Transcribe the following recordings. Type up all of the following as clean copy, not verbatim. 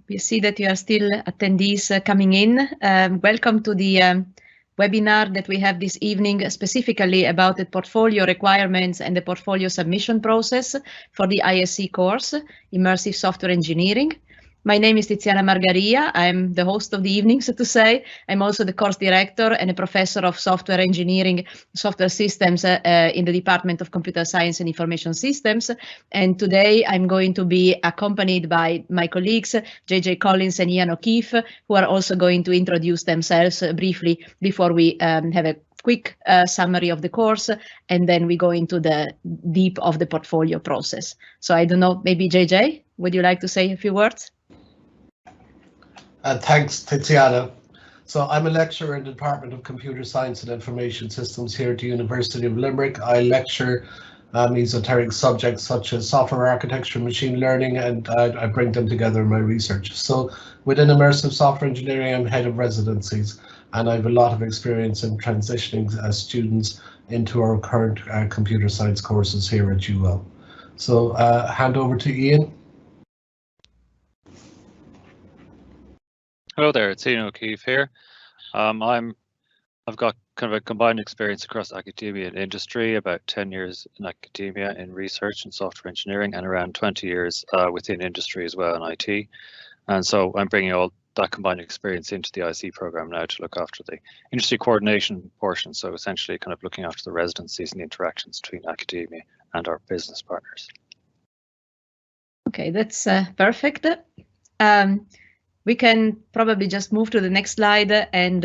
We see that you are still attendees coming in. Welcome to the webinar that we have this evening specifically about the portfolio requirements and the portfolio submission process for the ISC course, Immersive Software Engineering. My name is Tiziana Margaria. I'm the host of the evening, so to say. I'm also the course director and a professor of software engineering, software systems in the Department of Computer Science and Information Systems. And today I'm going to be accompanied by my colleagues, JJ Collins and Ian O'Keefe, who are also going to introduce themselves briefly before we have a quick summary of the course, and then we go into the deep of the portfolio process. So I don't know, maybe JJ, would you like to say a few words? Thanks, Tiziana. So I'm a lecturer in the Department of Computer Science and Information Systems here at the University of Limerick. I lecture esoteric subjects such as software architecture, machine learning, and I bring them together in my research. So within immersive software engineering, I'm head of residencies, and I have a lot of experience in transitioning students into our current computer science courses here at UL. So hand over to Ian. Hello there, it's Ian O'Keefe here. I've got kind of a combined experience across academia and industry, about 10 years in academia in research and software engineering, and around 20 years within industry as well in IT. And so I'm bringing all that combined experience into the IC program now to look after the industry coordination portion. So essentially kind of looking after the residencies and the interactions between academia and our business partners. Okay, that's perfect. We can probably just move to the next slide and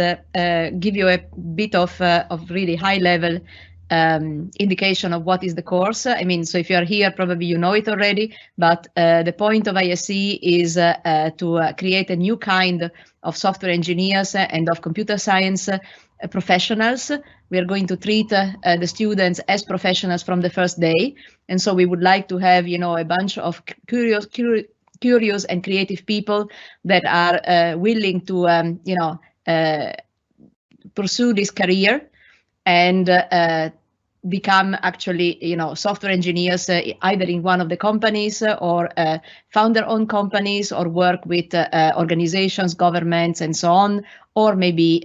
give you a bit of really high level indication of what is the course. I mean, so if you are here, probably you know it already, but the point of ISC is to create a new kind of software engineers and of computer science professionals. We are going to treat the students as professionals from the first day. And so we would like to have, you know, a bunch of curious and creative people that are willing to, pursue this career and become actually, you know, software engineers either in one of the companies or found their own companies or work with organizations, governments, and so on, or maybe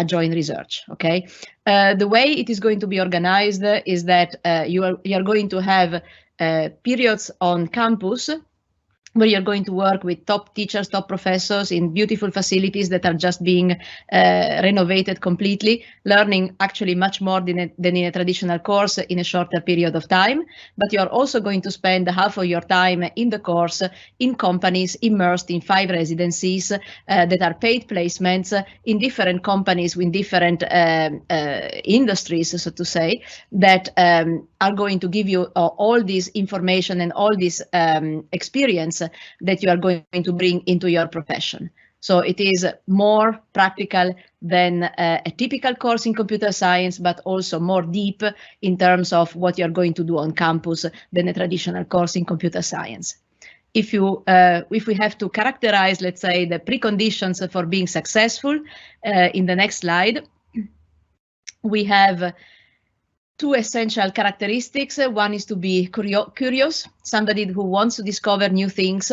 join research. Okay, the way it is going to be organized is that you are going to have periods on campus where you're going to work with top teachers, top professors in beautiful facilities that are just being renovated completely, learning actually much more than in a traditional course in a shorter period of time. But you're also going to spend half of your time in the course in companies immersed in 5 residencies that are paid placements in different companies with different industries, so to say, that are going to give you all this information and all this experience that you are going to bring into your profession. So it is more practical than a typical course in computer science, but also more deep in terms of what you're going to do on campus than a traditional course in computer science. If we have to characterize, let's say, the preconditions for being successful, in the next slide, we have 2 essential characteristics. One is to be curious, somebody who wants to discover new things,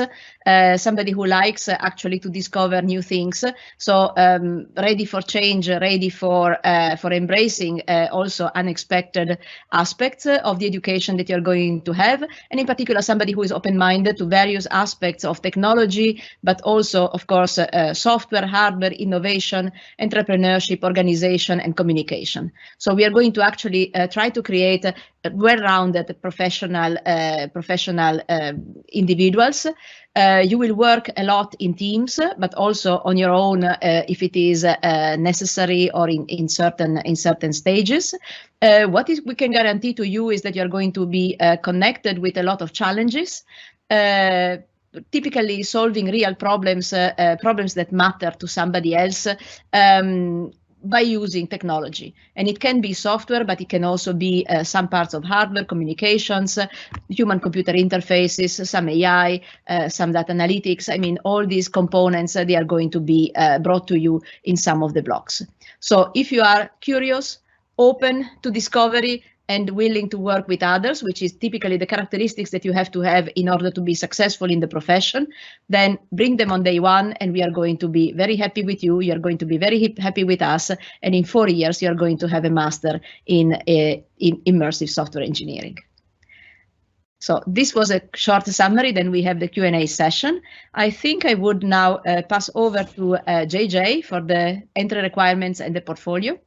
somebody who likes actually to discover new things. So ready for change, ready for embracing also unexpected aspects of the education that you're going to have. And in particular, somebody who is open-minded to various aspects of technology, but also, of course, software, hardware, innovation, entrepreneurship, organization, and communication. So we are going to actually try to create well-rounded professional individuals You will work a lot in teams, but also on your own if it is necessary or in certain stages. What we can guarantee to you is that you're going to be connected with a lot of challenges. Typically solving real problems, problems that matter to somebody else, by using technology. And it can be software, but it can also be some parts of hardware, communications, human-computer interfaces, some AI, some data analytics. I mean, all these components, they are going to be brought to you in some of the blocks. So if you are curious, open to discovery, and willing to work with others, which is typically the characteristics that you have to have in order to be successful in the profession, then bring them on day one, and we are going to be very happy with you. You are going to be very happy with us, and in 4 years, you are going to have a master in immersive software engineering. So this was a short summary. Then we have the Q&A session. I think I would now pass over to JJ for the entry requirements and the portfolio.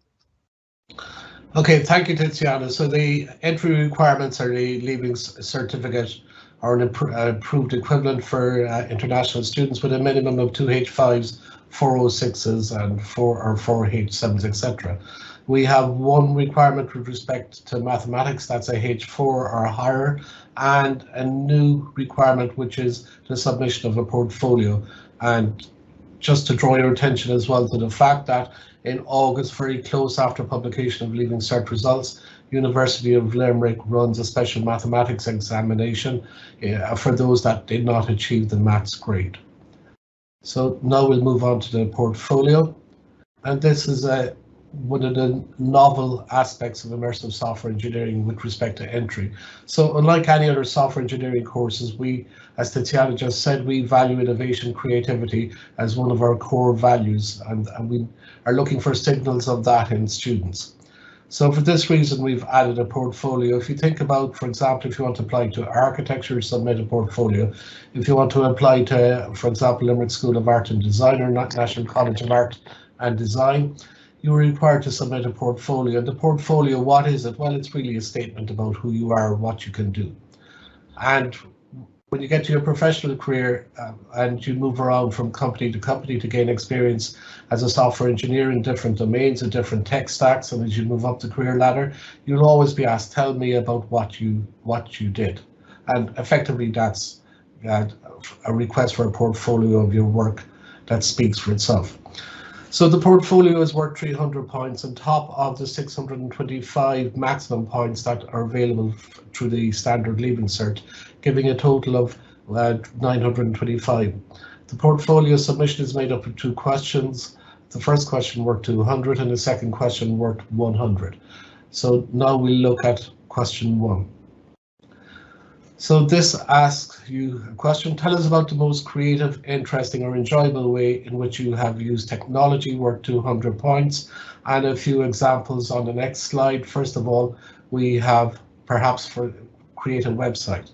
Okay, thank you, Tiziana. So the entry requirements are the Leaving Certificate or an approved equivalent for international students with a minimum of 2 H5s, 406s, and 4 H7s, etc. We have one requirement with respect to mathematics, that's a H4 or higher, and a new requirement, which is the submission of a portfolio. And just to draw your attention as well to the fact that in August, very close after publication of Leaving Cert results, University of Limerick runs a special mathematics examination for those that did not achieve the maths grade. So now we'll move on to the portfolio. And this is one of the novel aspects of immersive software engineering with respect to entry. So unlike any other software engineering courses, we, as Tiziana just said, we value innovation, creativity as one of our core values, and we are looking for signals of that in students. So for this reason, we've added a portfolio. If you think about, for example, if you want to apply to architecture, submit a portfolio. If you want to apply to, for example, Limerick School of Art and Design or National College of Art and Design, you are required to submit a portfolio. And the portfolio, what is it? Well, it's really a statement about who you are, what you can do. And when you get to your professional career and you move around from company to gain experience as a software engineer in different domains and different tech stacks, and as you move up the career ladder, you'll always be asked, tell me about what you did. And effectively, that's a request for a portfolio of your work that speaks for itself. So the portfolio is worth 300 points on top of the 625 maximum points that are available through the standard Leaving Cert, giving a total of 925. The portfolio submission is made up of 2 questions. The first question worth 200 and the second question worth 100. So now we'll look at question 1. So this asks you a question. Tell us about the most creative, interesting or enjoyable way in which you have used technology, worth 200 points, and a few examples on the next slide. First of all, we have perhaps for create a website.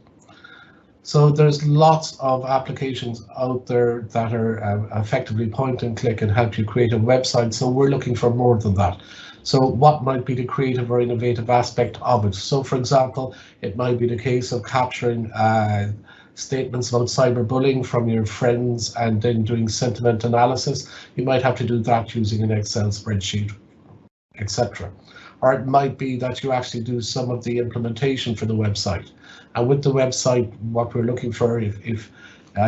So there's lots of applications out there that are effectively point and click and help you create a website. So we're looking for more than that. So what might be the creative or innovative aspect of it? So for example, it might be the case of capturing statements about cyberbullying from your friends and then doing sentiment analysis. You might have to do that using an Excel spreadsheet, etc. Or it might be that you actually do some of the implementation for the website. And with the website, what we're looking for, if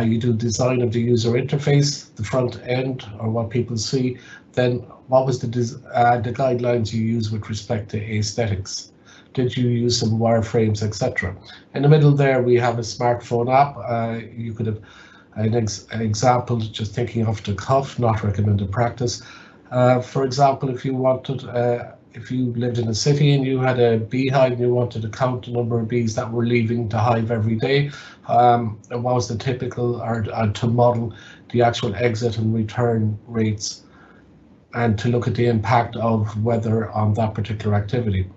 you do design of the user interface, the front end, or what people see, then what was the guidelines you use with respect to aesthetics? Did you use some wireframes, etc.? In the middle there, we have a smartphone app. You could have an example, just thinking off the cuff, not recommended practice. For example, if you wanted, if you lived in a city and you had a beehive and you wanted to count the number of bees that were leaving the hive every day, what was the typical, or to model the actual exit and return rates, and to look at the impact of weather on that particular activity.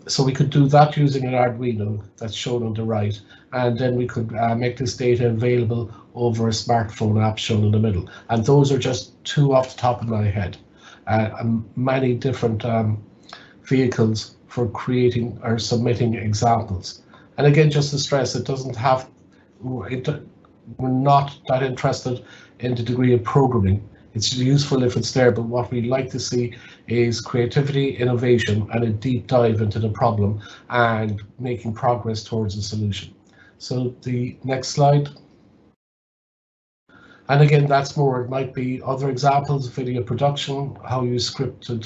So we could do that using an Arduino that's shown on the right, and then we could make this data available over a smartphone app shown in the middle. And those are just 2 off the top of my head. Many different vehicles for creating or submitting examples. And again, just to stress, it doesn't have, we're not that interested in the degree of programming. It's useful if it's there, but what we'd like to see is creativity, innovation, and a deep dive into the problem and making progress towards a solution. So the next slide. And again, that's more, it might be other examples, video production, how you scripted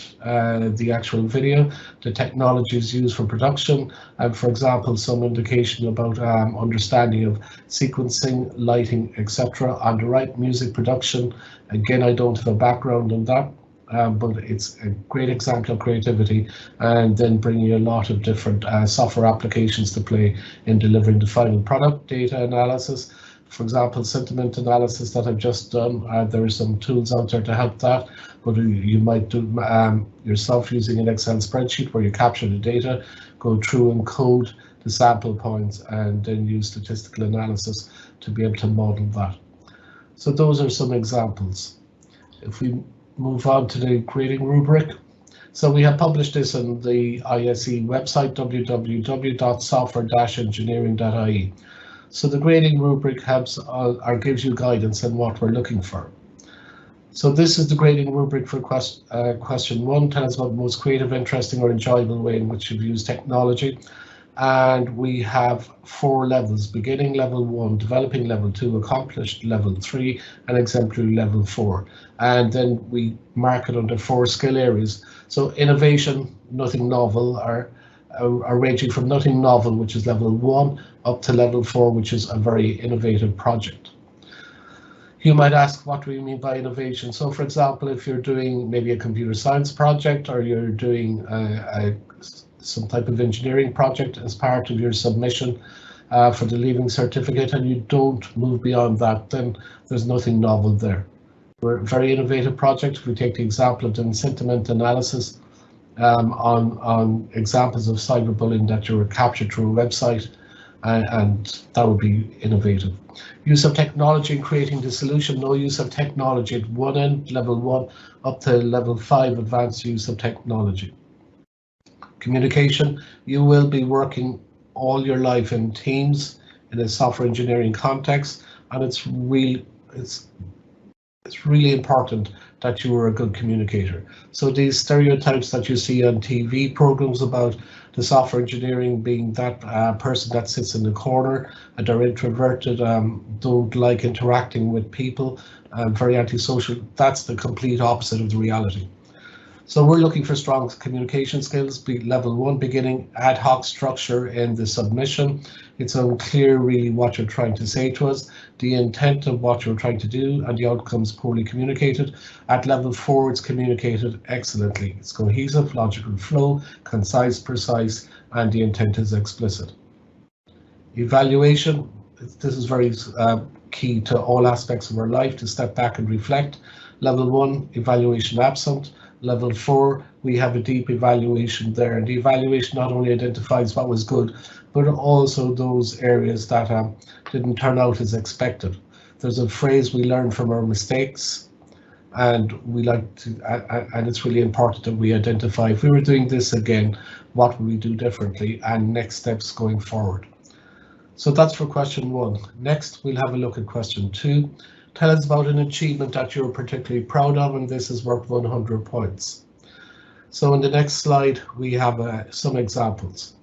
the actual video, the technologies used for production, and for example, some indication about understanding of sequencing, lighting, etc. On the right, music production. Again, I don't have a background on that, but it's a great example of creativity, and then bringing a lot of different software applications to play in delivering the final product. Data analysis, for example, sentiment analysis that I've just done. There are some tools out there to help that, but you might do yourself using an Excel spreadsheet where you capture the data, go through and code the sample points, and then use statistical analysis to be able to model that. So those are some examples. If we move on to the grading rubric. So we have published this on the ISE website, www.software-engineering.ie. So the grading rubric helps or gives you guidance on what we're looking for. So this is the grading rubric for question 1. Tell us about the most creative, interesting, or enjoyable way in which you've used technology. And we have 4 levels: beginning level 1, developing level 2, accomplished level 3, and exemplary level 4. And then we mark it under 4 skill areas. So innovation, nothing novel, are ranging from nothing novel, which is level 1, up to level 4, which is a very innovative project. You might ask, what do we mean by innovation? So for example, if you're doing maybe a computer science project, or you're doing some type of engineering project as part of your submission for the Leaving Certificate, and you don't move beyond that, then there's nothing novel there. We're a very innovative project. If we take the example of doing sentiment analysis on examples of cyberbullying that you were captured through a website, and that would be innovative. Use of technology in creating the solution. No use of technology at one end, level 1, up to level 5, advanced use of technology. Communication. You will be working all your life in teams in a software engineering context, and it's really important that you are a good communicator. So these stereotypes that you see on TV programs about the software engineering being that person that sits in the corner, and they're introverted, don't like interacting with people, very antisocial, that's the complete opposite of the reality. So we're looking for strong communication skills. Level 1, beginning, ad hoc structure in the submission. It's unclear really what you're trying to say to us, the intent of what you're trying to do, and the outcomes poorly communicated. At level 4, it's communicated excellently. It's cohesive, logical flow, concise, precise, and the intent is explicit. Evaluation. This is very key to all aspects of our life, to step back and reflect. Level 1, evaluation absent. Level 4, we have a deep evaluation there, and the evaluation not only identifies what was good, but also those areas that didn't turn out as expected. There's a phrase, we learn from our mistakes, and we like to, and it's really important that we identify, if we were doing this again, what would we do differently, and next steps going forward. So that's for question 1. Next, we'll have a look at question 2. Tell us about an achievement that you're particularly proud of, and this is worth 100 points. So in the next slide, we have some examples.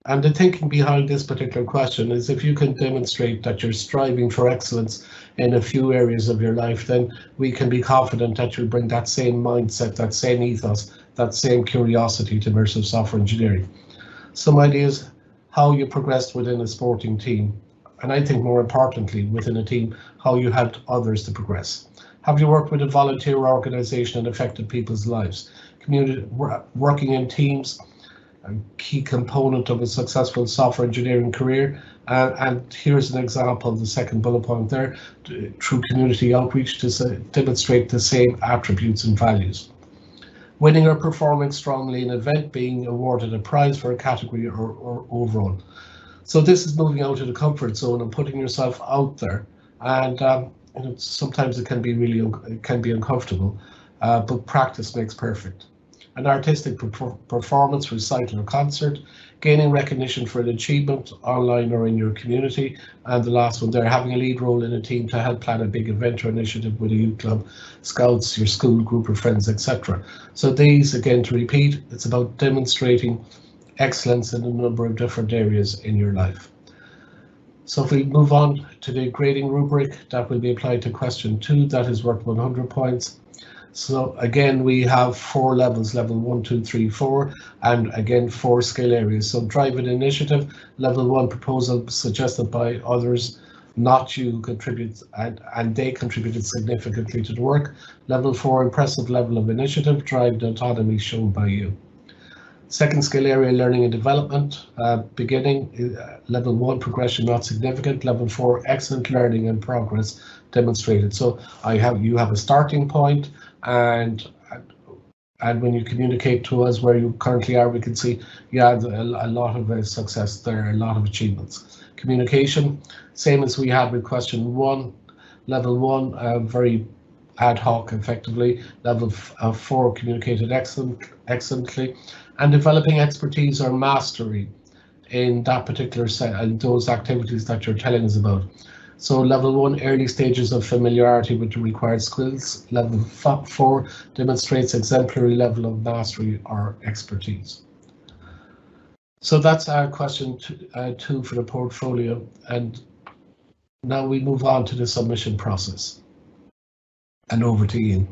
And the thinking behind this particular question is, if you can demonstrate that you're striving for excellence in a few areas of your life, then we can be confident that you'll bring that same mindset, that same ethos, that same curiosity to immersive software engineering. Some ideas, how you progressed within a sporting team. And I think more importantly, within a team, how you helped others to progress. Have you worked with a volunteer organization and affected people's lives? Community, working in teams, a key component of a successful software engineering career. And here's an example, the second bullet point there, through community outreach to demonstrate the same attributes and values. Winning or performing strongly in an event, being awarded a prize for a category or overall. So this is moving out of the comfort zone and putting yourself out there, and sometimes it can be uncomfortable, but practice makes perfect. an artistic performance, recital or concert, gaining recognition for an achievement online or in your community, and the last one there, having a lead role in a team to help plan a big event or initiative with a youth club, scouts, your school group of friends, etc. So these, again, to repeat, it's about demonstrating excellence in a number of different areas in your life. So if we move on to the grading rubric, that will be applied to question 2, that is worth 100 points. So again, we have 4 levels, level 1, 2, 3, 4, and again 4 scale areas. So drive an initiative, level 1, proposal suggested by others, not you, contribute, and they contributed significantly to the work. Level 4, impressive level of initiative, drive the autonomy shown by you. Second scale area, learning and development, beginning, level 1, progression not significant, level 4, excellent learning and progress demonstrated. So you have a starting point, and when you communicate to us where you currently are, we can see you had a lot of success there, a lot of achievements. Communication, same as we had with question 1, level 1, very ad hoc effectively, level 4, communicated excellently, and developing expertise or mastery in that particular set and those activities that you're telling us about. So level 1, early stages of familiarity with the required skills. Level 4 demonstrates exemplary level of mastery or expertise. So that's our question 2 for the portfolio, and now we move on to the submission process. And over to Ian.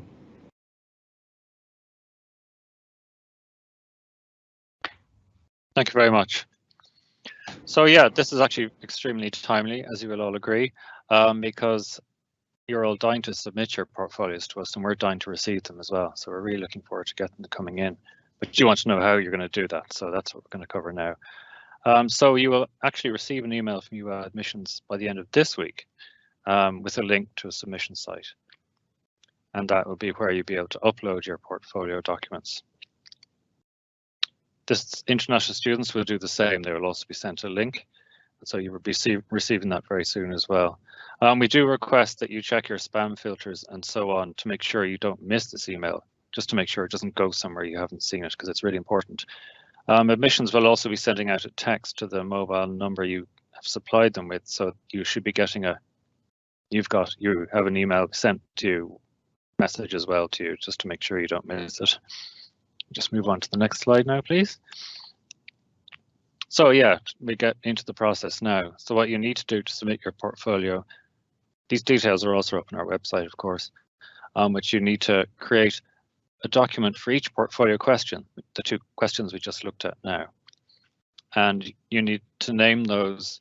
Thank you very much. So yeah, this is actually extremely timely, as you will all agree, because you're all dying to submit your portfolios to us, and we're dying to receive them as well. So we're really looking forward to getting them coming in. But you want to know how you're going to do that, so that's what we're going to cover now. So you will actually receive an email from UA Admissions by the end of this week with a link to a submission site. And that will be where you'll be able to upload your portfolio documents. This international students will do the same. They will also be sent a link. So you will be receiving that very soon as well. We do request that you check your spam filters and so on to make sure you don't miss this email, just to make sure it doesn't go somewhere you haven't seen it, because it's really important. Admissions will also be sending out a text to the mobile number you have supplied them with. So you should be getting you have an email sent to you, message as well to you, just to make sure you don't miss it. Just move on to the next slide now, please. So yeah, we get into the process now. So what you need to do to submit your portfolio, these details are also up on our website, of course, but you need to create a document for each portfolio question, the 2 questions we just looked at now. And you need to name those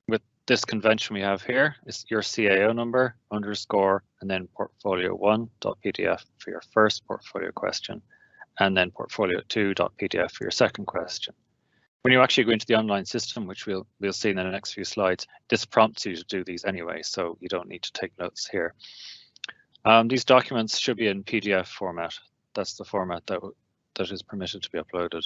with this convention we have here. It's your CAO number, underscore, and then portfolio1.pdf for your first portfolio question, and then portfolio2.pdf for your second question. When you actually go into the online system, which we'll see in the next few slides, this prompts you to do these anyway, so you don't need to take notes here. These documents should be in PDF format. That's the format that is permitted to be uploaded.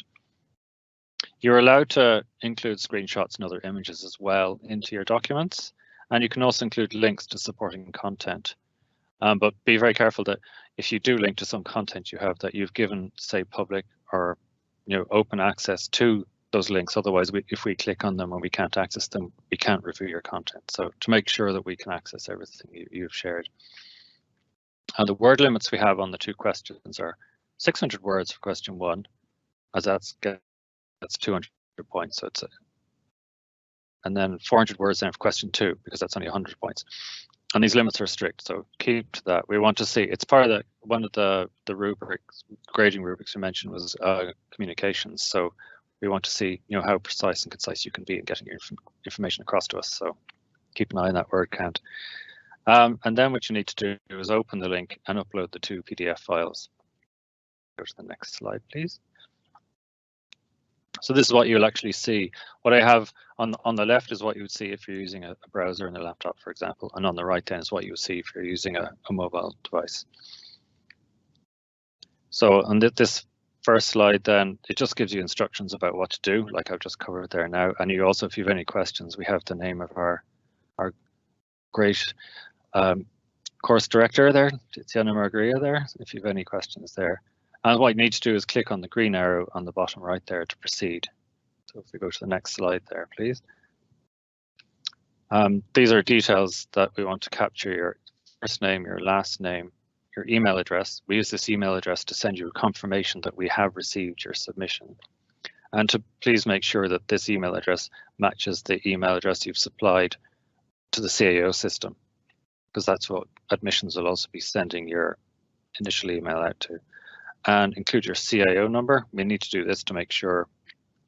You're allowed to include screenshots and other images as well into your documents, and you can also include links to supporting content. But be very careful that if you do link to some content you have, that you've given, say, public or open access to those links. Otherwise, if we click on them and we can't access them, we can't review your content. So to make sure that we can access everything you've shared. And the word limits we have on the 2 questions are 600 words for question 1, as that's 200 points. So and then 400 words then for question 2, because that's only 100 points. And these limits are strict, so keep to that. We want to see, it's part of one of the rubrics, grading rubrics we mentioned was communications. So we want to see, how precise and concise you can be in getting your information across to us. So keep an eye on that word count. And then what you need to do is open the link and upload the 2 PDF files. Go to the next slide, please. So this is what you'll actually see. What I have on the left is what you would see if you're using a browser and a laptop, for example, and on the right then is what you would see if you're using a mobile device. So on this first slide then, it just gives you instructions about what to do, like I've just covered there now. And you also, if you have any questions, we have the name of our great course director there, Tiziana Margria there, if you have any questions there. And what you need to do is click on the green arrow on the bottom right there to proceed. So if we go to the next slide there, please. These are details that we want to capture: your first name, your last name, your email address. We use this email address to send you a confirmation that we have received your submission. And to please make sure that this email address matches the email address you've supplied to the CAO system, because that's what admissions will also be sending your initial email out to. And include your CAO number. We need to do this to make sure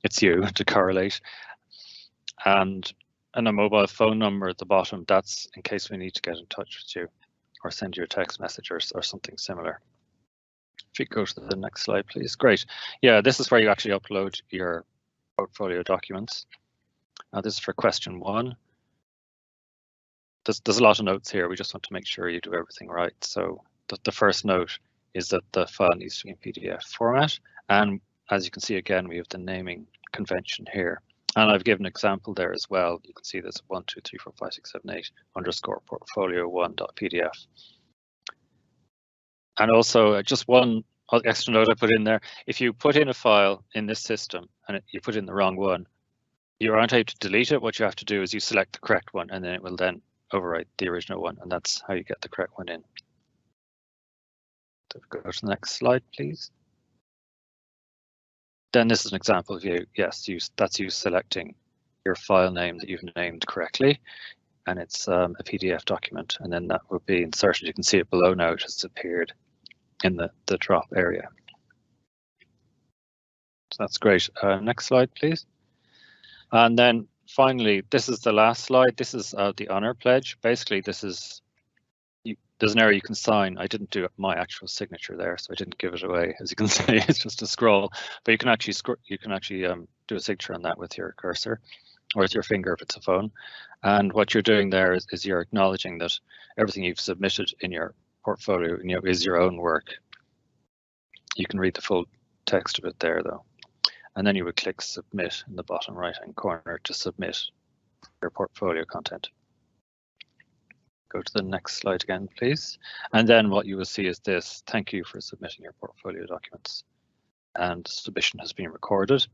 it's you, to correlate. And a mobile phone number at the bottom, that's in case we need to get in touch with you or send you a text message or something similar. If you go to the next slide, please. Great. Yeah, this is where you actually upload your portfolio documents. Now this is for question 1. There's a lot of notes here. We just want to make sure you do everything right. So the first note is that the file needs to be in PDF format. And as you can see, again, we have the naming convention here. And I've given an example there as well. You can see this 1, 2, 3, 4, 5, 6, 7, 8 underscore portfolio1.pdf. And also just one extra note I put in there. If you put in a file in this system and you put in the wrong one, you aren't able to delete it. What you have to do is you select the correct one, and then it will then overwrite the original one. And that's how you get the correct one in. So go to the next slide, please. Then this is an example of you. Yes, that's you selecting your file name that you've named correctly, and it's a PDF document, and then that will be inserted. You can see it below now. It has appeared in the drop area. So that's great. Next slide, please. And then finally, this is the last slide. This is the honor pledge. Basically, this is there's an area you can sign. I didn't do my actual signature there, so I didn't give it away. As you can see, it's just a scroll, but you can actually do a signature on that with your cursor or with your finger if it's a phone. And what you're doing there is you're acknowledging that everything you've submitted in your portfolio, is your own work. You can read the full text of it there, though. And then you would click submit in the bottom right-hand corner to submit your portfolio content. Go to the next slide again, please. And then what you will see is this: thank you for submitting your portfolio documents. And submission has been recorded.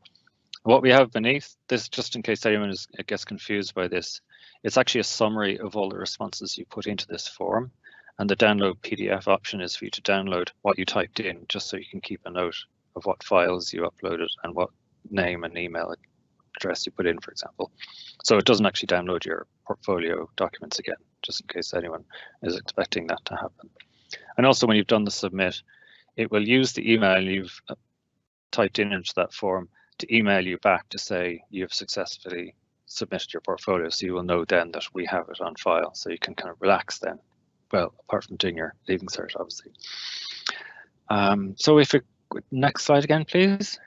What we have beneath this, just in case anyone gets confused by this, it's actually a summary of all the responses you put into this form. And the download PDF option is for you to download what you typed in, just so you can keep a note of what files you uploaded and what name and email address you put in, for example. So it doesn't actually download your portfolio documents again, just in case anyone is expecting that to happen. And also, when you've done the submit, it will use the email you've typed in into that form to email you back to say you've successfully submitted your portfolio. So you will know then that we have it on file, so you can kind of relax then. Well, apart from doing your leaving cert, obviously. So if we next slide again, please.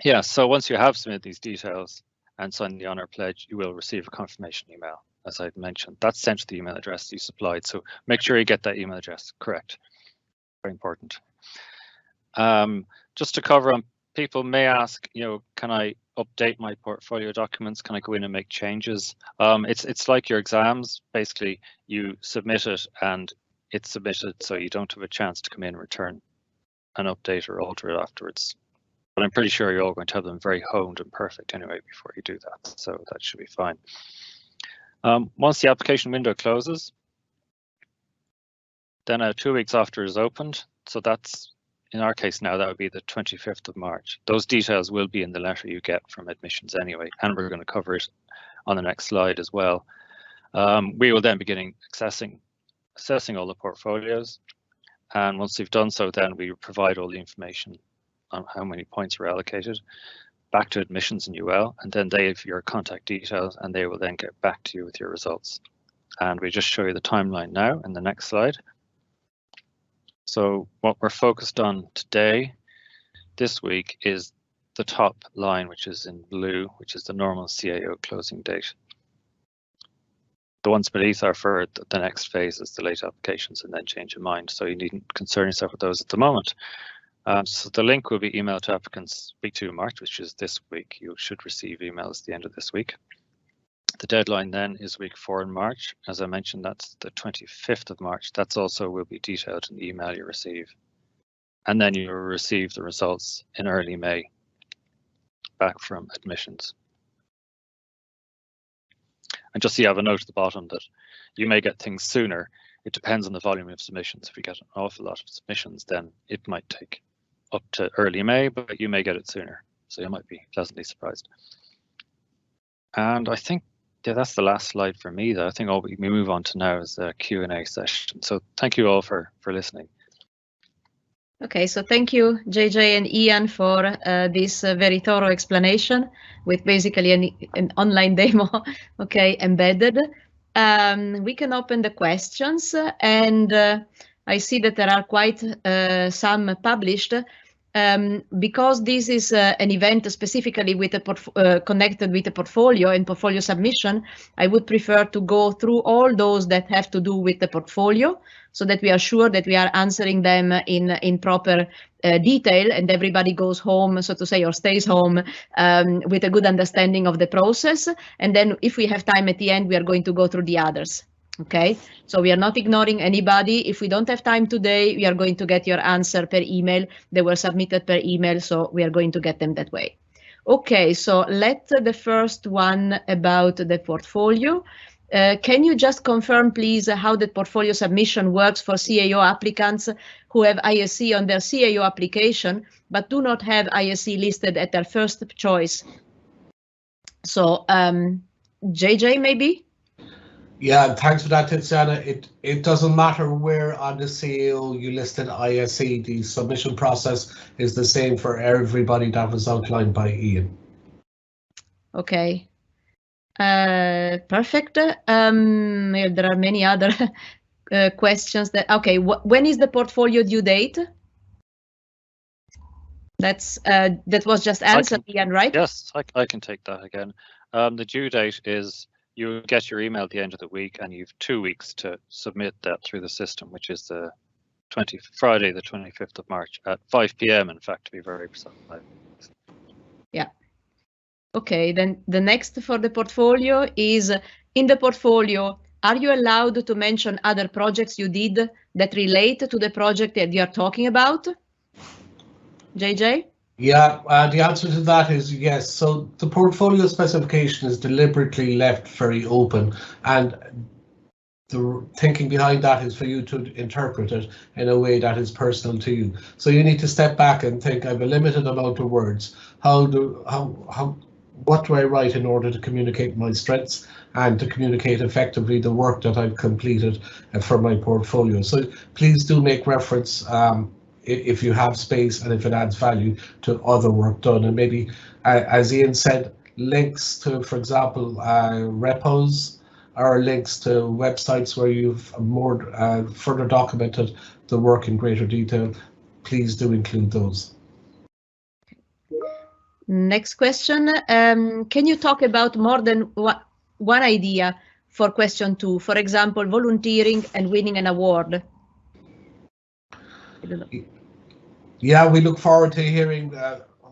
Yeah, so once you have submitted these details and signed the honor pledge, you will receive a confirmation email, as I mentioned. That's sent to the email address you supplied, so make sure you get that email address correct. Very important. Just to cover on, people may ask, can I update my portfolio documents? Can I go in and make changes? It's like your exams. Basically, you submit it and it's submitted, so you don't have a chance to come in and return an update or alter it afterwards. But I'm pretty sure you're all going to have them very honed and perfect anyway before you do that, so that should be fine. Once the application window closes, then 2 weeks after is opened, so that's, in our case now, that would be the 25th of March. Those details will be in the letter you get from admissions anyway, and we're going to cover it on the next slide as well. We will then begin assessing all the portfolios, and once we've done so, then we provide all the information on how many points were allocated back to admissions and UL, and then they have your contact details, and they will then get back to you with your results. And we just show you the timeline now in the next slide. So what we're focused on today, this week, is the top line, which is in blue, which is the normal CAO closing date. The ones beneath are for the next phase, is the late applications and then change of mind. So you needn't concern yourself with those at the moment. So the link will be emailed to applicants week 2 of March, which is this week. You should receive emails at the end of this week. The deadline then is week 4 in March. As I mentioned, that's the 25th of March. That's also will be detailed in the email you receive. And then you will receive the results in early May back from admissions. And just so you have a note at the bottom that you may get things sooner. It depends on the volume of submissions. If you get an awful lot of submissions, then it might take up to early May, but you may get it sooner. So you might be pleasantly surprised. And I think that's the last slide for me, though. I think all we move on to now is the Q&A session. So thank you all for listening. Okay, so thank you, JJ and Ian, for this very thorough explanation with basically an online demo, okay, embedded. We can open the questions, and I see that there are quite some published. Because this is an event specifically with connected with a portfolio and portfolio submission, I would prefer to go through all those that have to do with the portfolio, so that we are sure that we are answering them in proper detail, and everybody goes home, so to say, or stays home with a good understanding of the process. And then if we have time at the end, we are going to go through the others. Okay, so we are not ignoring anybody. If we don't have time today, we are going to get your answer per email. They were submitted per email, so we are going to get them that way. Okay, so the first one about the portfolio. Can you just confirm, please, how the portfolio submission works for CAO applicants who have ISC on their CAO application, but do not have ISC listed at their first choice? So, JJ, maybe? Yeah, thanks for that, Tiziana. It doesn't matter where on the CAO you listed ISE, the submission process is the same for everybody that was outlined by Ian. Okay, perfect. There are many other questions that, okay, when is the portfolio due date? That was just answered, Ian, right? Yes, I can take that again. The due date is, you get your email at the end of the week, and you've 2 weeks to submit that through the system, which is the Friday, the 25th of March at 5 p.m. in fact, to be very precise. Yeah. Okay, then the next for the portfolio is, in the portfolio, are you allowed to mention other projects you did that relate to the project that you're talking about? JJ? Yeah, the answer to that is yes. So the portfolio specification is deliberately left very open, and the thinking behind that is for you to interpret it in a way that is personal to you. So you need to step back and think, I have a limited amount of words. What do I write in order to communicate my strengths and to communicate effectively the work that I've completed for my portfolio? So please do make reference, if you have space and if it adds value, to other work done. And maybe, as Ian said, links to, for example, repos or links to websites where you've more further documented the work in greater detail. Please do include those. Next question. Can you talk about more than one idea for question 2? For example, volunteering and winning an award. I don't know. Yeah, we look forward to hearing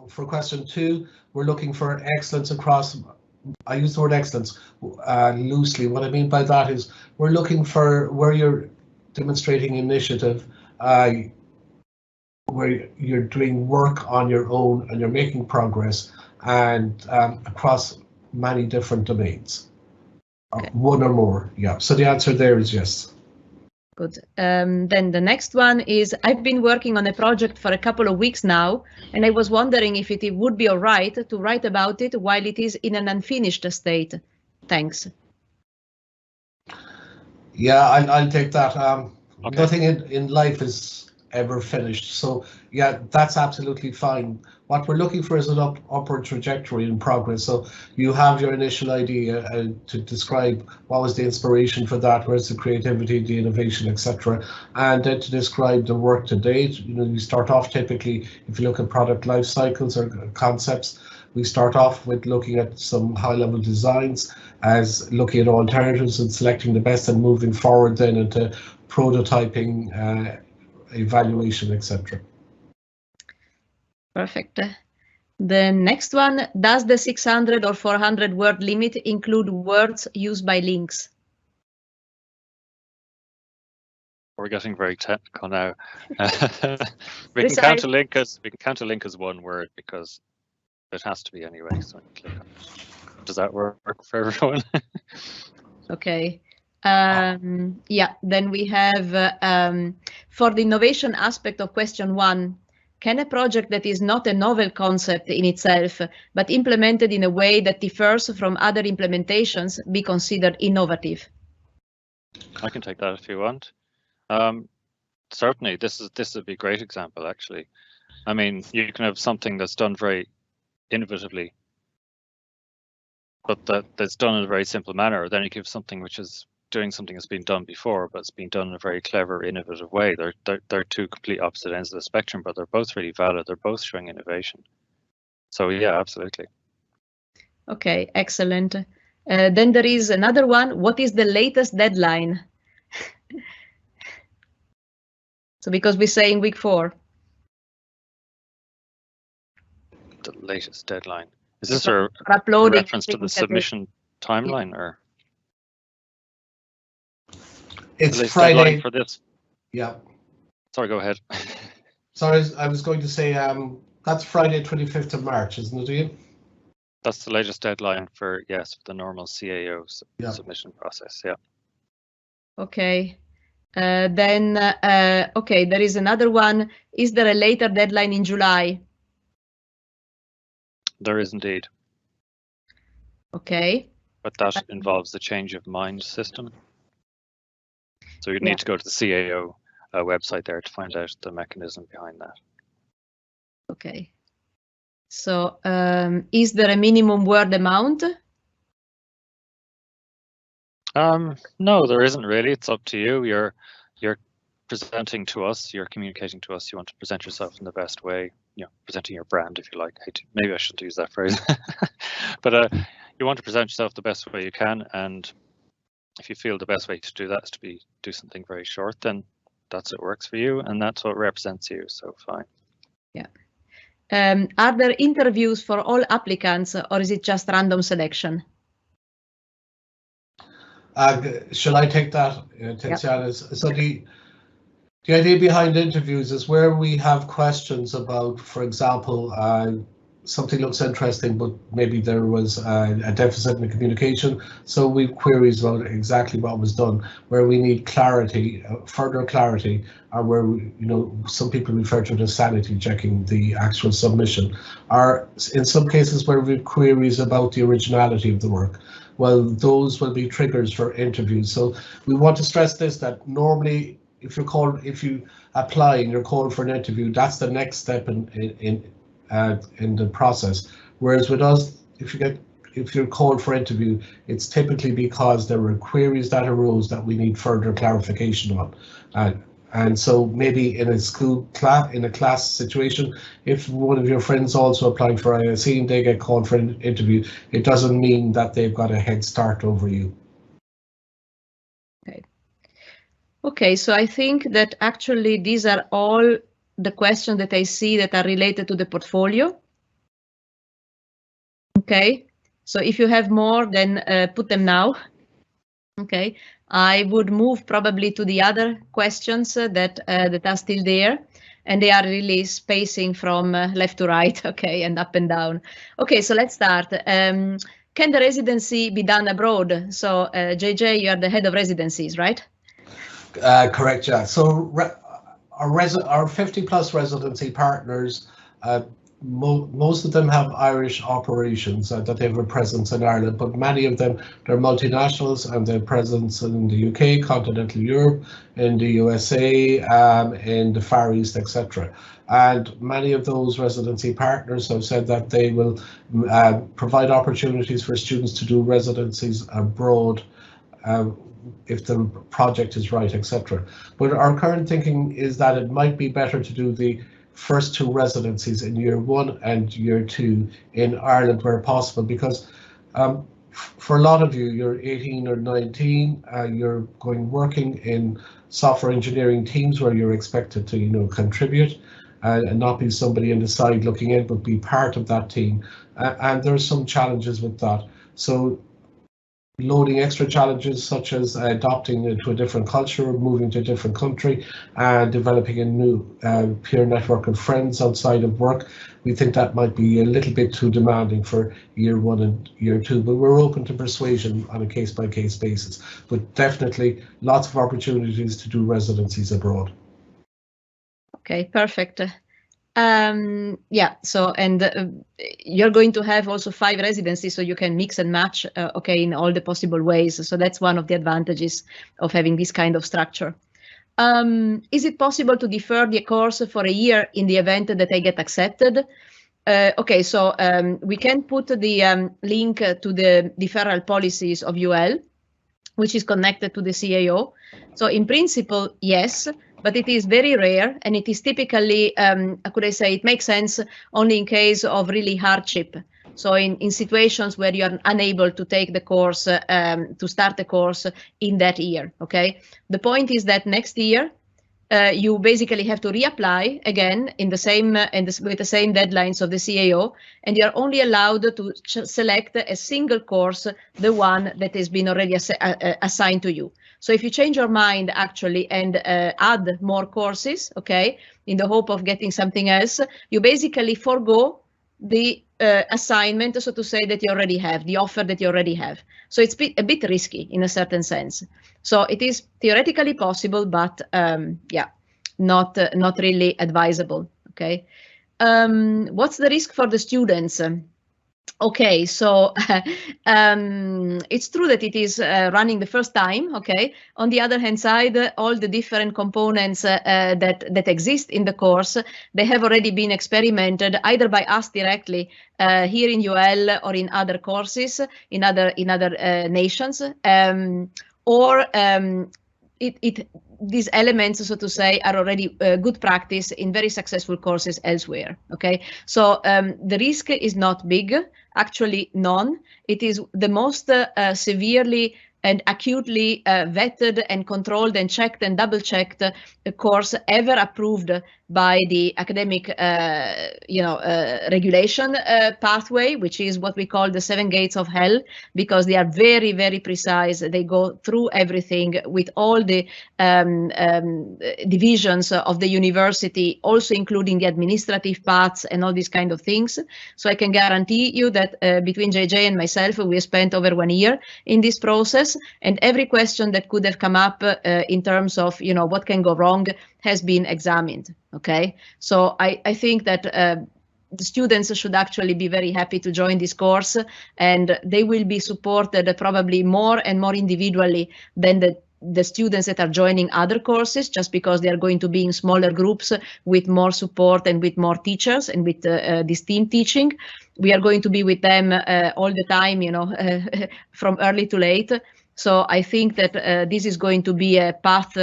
for question 2. We're looking for excellence across. I use the word excellence loosely. What I mean by that is we're looking for where you're demonstrating initiative, where you're doing work on your own and you're making progress, and across many different domains. Okay. One or more, yeah. So the answer there is yes. Good. Then the next one is, I've been working on a project for a couple of weeks now, and I was wondering if it would be all right to write about it while it is in an unfinished state. Thanks. Yeah, I'll take that. Okay. Nothing in life is ever finished. So yeah, that's absolutely fine. What we're looking for is an upward trajectory in progress. So you have your initial idea to describe what was the inspiration for that, where's the creativity, the innovation, etc. And then to describe the work to date. You know, you start off typically, if you look at product life cycles or concepts, we start off with looking at some high-level designs, as looking at alternatives and selecting the best, and moving forward then into prototyping, evaluation, etc. Perfect. The next one, does the 600 or 400 word limit include words used by links? We're getting very technical now. we can count a link as one word because it has to be anyway. So click on it. Does that work for everyone? Okay. Yeah, then we have for the innovation aspect of question 1, can a project that is not a novel concept in itself, but implemented in a way that differs from other implementations, be considered innovative? I can take that if you want. Certainly, this would be a great example, actually. I mean, you can have something that's done very innovatively, but that's done in a very simple manner. Then you give something which is doing something that's been done before, but it's been done in a very clever, innovative way. They're two complete opposite ends of the spectrum, but they're both really valid. They're both showing innovation. So yeah, absolutely. Okay, excellent. Then there is another one. What is the latest deadline? So because we're saying week 4. The latest deadline. Is this a reference to the submission timeline, or? It's Friday for this. Yeah. Sorry, go ahead. Sorry, I was going to say that's Friday 25th of March, isn't it, Ian? That's the latest deadline for, yes, the normal CAO submission process, yeah. Okay. Then, okay, there is another one. Is there a later deadline in July? There is indeed. Okay. But that involves the change of mind system. So you need to go to the CAO website there to find out the mechanism behind that. Okay. So is there a minimum word amount? No, there isn't really. It's up to you. You're presenting to us, you're communicating to us, you want to present yourself in the best way, you know, presenting your brand, if you like. Maybe I shouldn't use that phrase. But you want to present yourself the best way you can, and if you feel the best way to do that is to do something very short, then that's what works for you, and that's what represents you, so fine. Yeah. Are there interviews for all applicants, or is it just random selection? Shall I take that, Tiziana? So the idea behind interviews is where we have questions about, for example, something looks interesting, but maybe there was a deficit in the communication. So we have queries about exactly what was done, where we need clarity, further clarity, or where some people refer to it as sanity checking the actual submission, or in some cases where we have queries about the originality of the work. Well, those will be triggers for interviews. So we want to stress this, that normally if you apply and you're called for an interview, that's the next step in the process. Whereas with us, if you're called for interview, it's typically because there were queries that arose that we need further clarification on. And so maybe in a class situation, if one of your friends also applying for ISE and they get called for an interview, it doesn't mean that they've got a head start over you. Okay, so I think that actually these are all the questions that I see that are related to the portfolio. Okay, so if you have more, then put them now. Okay, I would move probably to the other questions that are still there, and they are really spacing from left to right, okay, and up and down. Okay, so let's start. Can the residency be done abroad? So JJ, you are the head of residencies, right? Correct, yeah. So our 50+ residency partners, most of them have Irish operations that they have a presence in Ireland, but many of them, they're multinationals and they have presence in the UK, continental Europe, in the USA, in the Far East, etc. And many of those residency partners have said that they will provide opportunities for students to do residencies abroad if the project is right, etc. But our current thinking is that it might be better to do the first 2 residencies in year 1 and year 2 in Ireland where possible, because for a lot of you, you're 18 or 19, you're working in software engineering teams where you're expected to contribute, and not be somebody on the side looking in, but be part of that team. And there are some challenges with that. So loading extra challenges such as adopting to a different culture, moving to a different country, and developing a new peer network of friends outside of work. We think that might be a little bit too demanding for year 1 and year 2, but we're open to persuasion on a case-by-case basis. But definitely lots of opportunities to do residencies abroad. Okay, perfect. Yeah, so, and you're going to have also 5 residencies, so you can mix and match, okay, in all the possible ways. So that's one of the advantages of having this kind of structure. Is it possible to defer the course for a year in the event that I get accepted? Okay, so we can put the link to the deferral policies of UL, which is connected to the CAO. So in principle, yes, but it is very rare, and it is typically, how could I say, it makes sense only in case of really hardship. So in situations where you are unable to take the course, to start the course in that year, okay? The point is that next year, you basically have to reapply again in the same with the same deadlines of the CAO, and you are only allowed to select a single course, the one that has been already assigned to you. So if you change your mind actually and add more courses, okay, in the hope of getting something else, you basically forgo the assignment, so to say, that you already have, the offer that you already have. So it's a bit risky in a certain sense. So it is theoretically possible, but yeah, not really advisable. Okay. What's the risk for the students? Okay, so it's true that it is running the first time, okay? On the other hand side, all the different components that exist in the course, they have already been experimented either by us directly here in UL or in other courses, in other nations, or these elements, so to say, are already good practice in very successful courses elsewhere, okay? So the risk is not big, actually none. It is the most severely and acutely vetted and controlled and checked and double-checked course ever approved by the academic, regulation pathway, which is what we call the 7 gates of hell, because they are very, very precise. They go through everything with all the divisions of the university, also including the administrative paths and all these kind of things. So I can guarantee you that between JJ and myself, we spent over 1 year in this process, and every question that could have come up in terms of, what can go wrong has been examined. Okay, so I think that the students should actually be very happy to join this course, and they will be supported probably more and more individually than the students that are joining other courses, just because they are going to be in smaller groups with more support and with more teachers and with this team teaching. We are going to be with them all the time, from early to late. So I think that this is going to be a path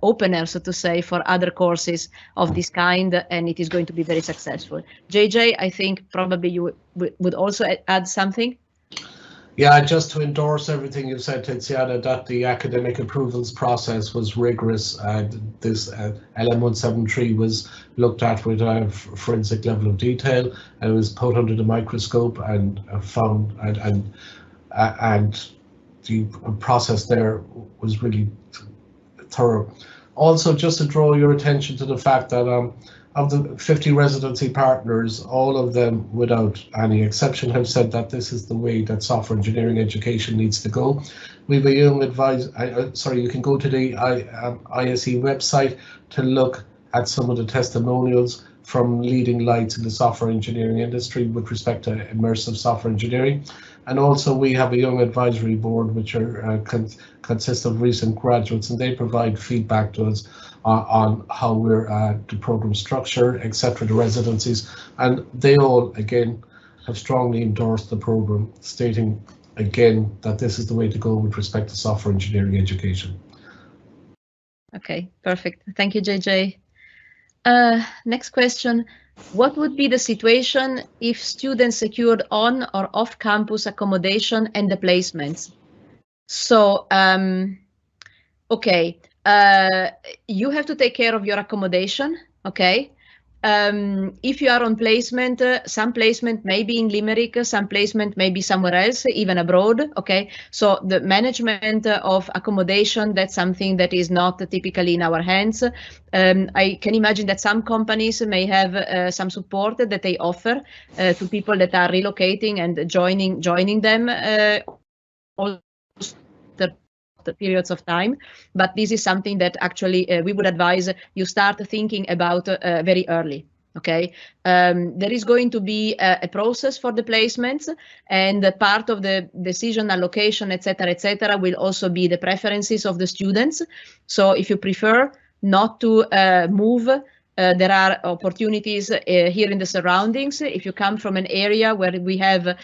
opener, so to say, for other courses of this kind, and it is going to be very successful. JJ, I think probably you would also add something. Yeah, just to endorse everything you said, Tiziana, that the academic approvals process was rigorous. This LM173 was looked at with a forensic level of detail, and it was put under the microscope and found, and the process there was really thorough. Also, just to draw your attention to the fact that of the 50 residency partners, all of them, without any exception, have said that this is the way that software engineering education needs to go. We have a young advisor, you can go to the ISE website to look at some of the testimonials from leading lights in the software engineering industry with respect to immersive software engineering. And also we have a young advisory board, which are consists of recent graduates, and they provide feedback to us on how we're the program structure, etc., the residencies, and they all again have strongly endorsed the program, stating again that this is the way to go with respect to software engineering education. Okay, perfect. Thank you, JJ. Next question. What would be the situation if students secured on or off campus accommodation and the placements? So, okay, you have to take care of your accommodation, okay? If you are on placement, some placement may be in Limerick, some placement may be somewhere else, even abroad. Okay, so the management of accommodation, that's something that is not typically in our hands. I can imagine that some companies may have some support that they offer to people that are relocating and joining them also the periods of time, but this is something that actually we would advise you start thinking about very early. Okay, there is going to be a process for the placements, and part of the decision allocation, etc., will also be the preferences of the students. So if you prefer not to move, there are opportunities here in the surroundings. If you come from an area where we have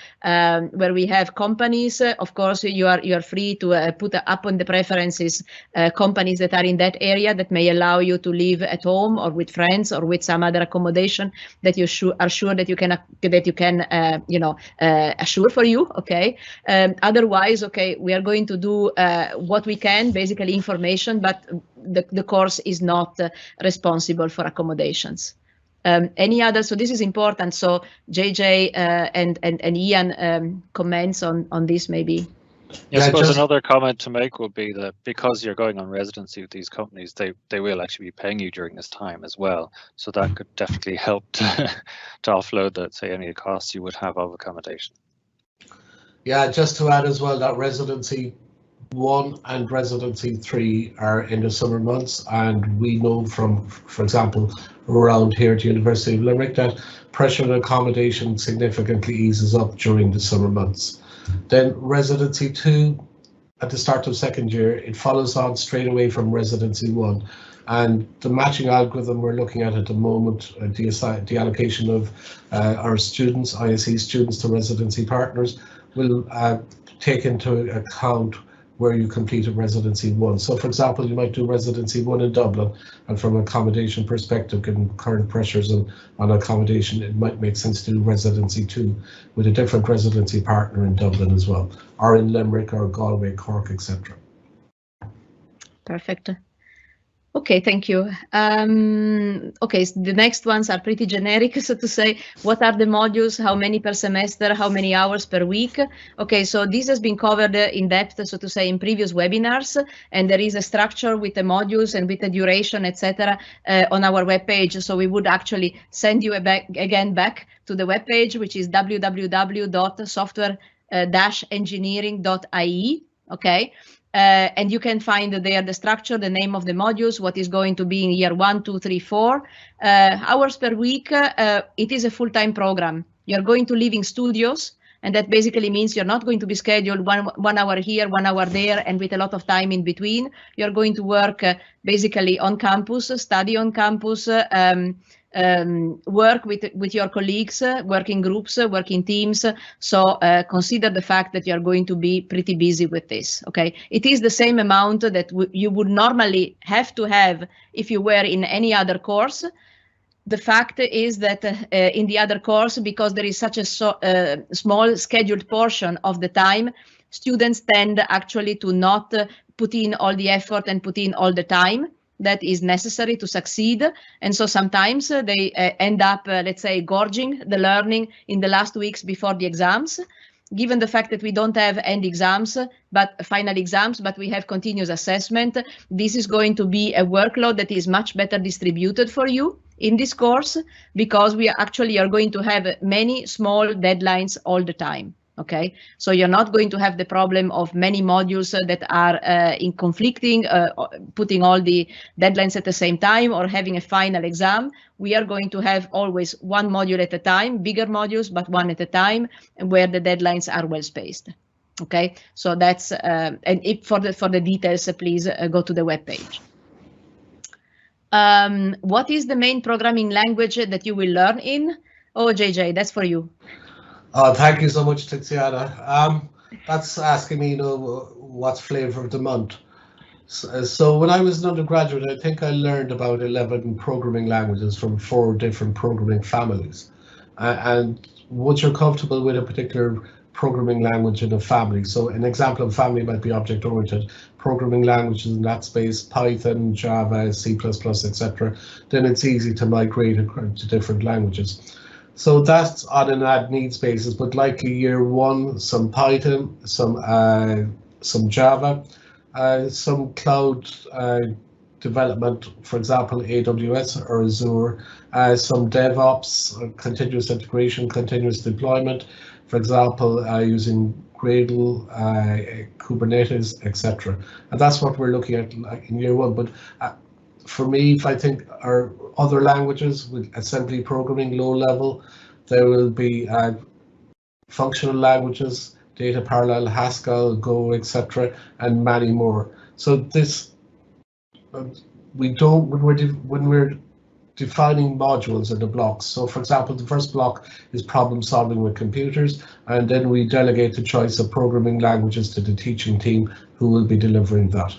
companies, of course you are free to put up on the preferences companies that are in that area that may allow you to live at home or with friends or with some other accommodation that you are sure that you can assure for you. Okay. Otherwise, okay, we are going to do what we can, basically information, but the course is not responsible for accommodations. Any other? So this is important. So JJ and Ian comments on this maybe. Yeah, I suppose another comment to make would be that because you're going on residency with these companies, they will actually be paying you during this time as well. So that could definitely help to offload that, say, any costs you would have of accommodation. Yeah, just to add as well that residency 1 and residency 3 are in the summer months, and we know from, for example, around here at the University of Limerick that pressure on accommodation significantly eases up during the summer months. Then residency 2 at the start of second year, it follows on straight away from residency 1, and the matching algorithm we're looking at the moment, the allocation of our students, ISE students to residency partners, will take into account where you completed residency 1. So for example, you might do residency 1 in Dublin, and from an accommodation perspective, given current pressures on accommodation, it might make sense to do residency 2 with a different residency partner in Dublin as well, or in Limerick or Galway, Cork, etc. Perfect. Okay, thank you. Okay, so the next ones are pretty generic, so to say. What are the modules? How many per semester? How many hours per week? Okay, so this has been covered in depth, so to say, in previous webinars, and there is a structure with the modules and with the duration, etc., on our webpage. So we would actually send you back to the webpage, which is www.software-engineering.ie. Okay. And you can find there the structure, the name of the modules, what is going to be in year 1, 2, 3, 4. Hours per week, it is a full-time program. You're going to live in studios, and that basically means you're not going to be scheduled one hour here, 1 hour there, and with a lot of time in between. You're going to work basically on campus, study on campus, work with your colleagues, work in groups, work in teams. So consider the fact that you are going to be pretty busy with this. Okay, it is the same amount that you would normally have to have if you were in any other course. The fact is that in the other course, because there is such a small scheduled portion of the time, students tend actually to not put in all the effort and put in all the time that is necessary to succeed. And so sometimes they end up, let's say, gorging the learning in the last weeks before the exams. Given the fact that we don't have end exams, but final exams, but we have continuous assessment, this is going to be a workload that is much better distributed for you in this course, because we actually are going to have many small deadlines all the time. Okay, so you're not going to have the problem of many modules that are in conflicting, putting all the deadlines at the same time, or having a final exam. We are going to have always one module at a time, bigger modules, but one at a time, where the deadlines are well spaced. Okay, so that's and for the details, please go to the webpage. What is the main programming language that you will learn in? Oh, JJ, that's for you. Thank you so much, Tiziana. That's asking me, what's flavor of the month. So when I was an undergraduate, I think I learned about 11 programming languages from 4 different programming families. And once you're comfortable with a particular programming language in a family, so an example of family might be object-oriented programming languages in that space, Python, Java, C++, etc., then it's easy to migrate to different languages. So that's on an ad needs basis, but likely year one, some Python, some Java, some cloud development, for example, AWS or Azure, some DevOps, continuous integration, continuous deployment, for example, using Gradle, Kubernetes, etc. And that's what we're looking at in year one. But for me, if I think our other languages with assembly programming, low level, there will be functional languages, data parallel, Haskell, Go, etc., and many more. So this, we don't, when we're defining modules or the blocks. So for example, the first block is problem solving with computers, and then we delegate the choice of programming languages to the teaching team who will be delivering that.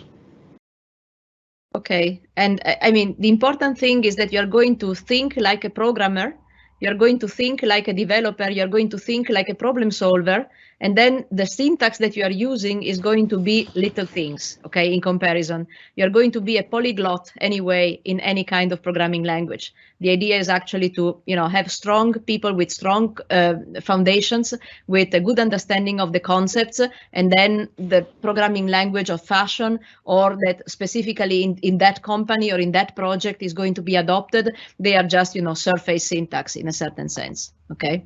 Okay, and I mean, the important thing is that you're going to think like a programmer, you're going to think like a developer, you're going to think like a problem solver, and then the syntax that you are using is going to be little things, okay, in comparison. You're going to be a polyglot anyway in any kind of programming language. The idea is actually to, you know, have strong people with strong foundations, with a good understanding of the concepts, and then the programming language of fashion, or that specifically in that company or in that project is going to be adopted. They are just, you know, surface syntax in a certain sense, okay?